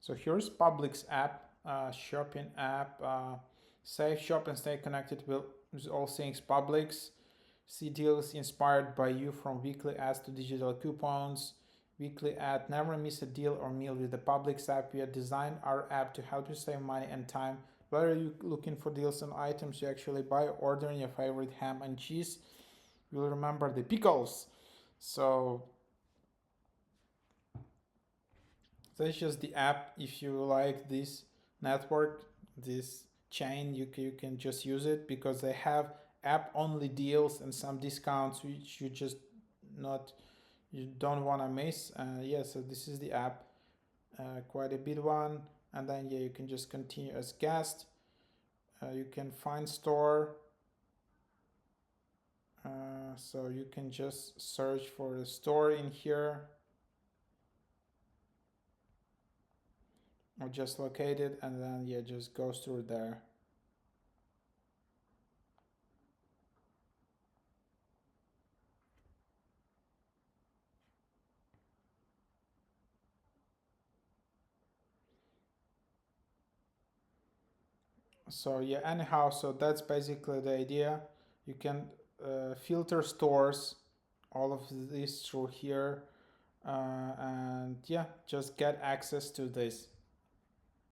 So here's Publix app, shopping app. Save, shop, and stay connected with all things Publix. See deals inspired by you, from weekly ads to digital coupons. Weekly ad: never miss a deal or meal with the Publix app. We have designed our app to help you save money and time. Whether you're looking for deals on items you actually buy, or ordering your favorite ham and cheese, you'll remember the pickles. So that's just the app. If you like this network, this chain, you can just use it, because they have app only deals and some discounts which you just not you don't want to miss. Yeah, so this is the app, quite a big one. And then yeah, you can just continue as guest. You can find store. So you can just search for the store in here, or just locate it, and then yeah, just goes through there. So yeah, anyhow, so that's basically the idea. You can filter stores, all of this through here, and yeah, just get access to this.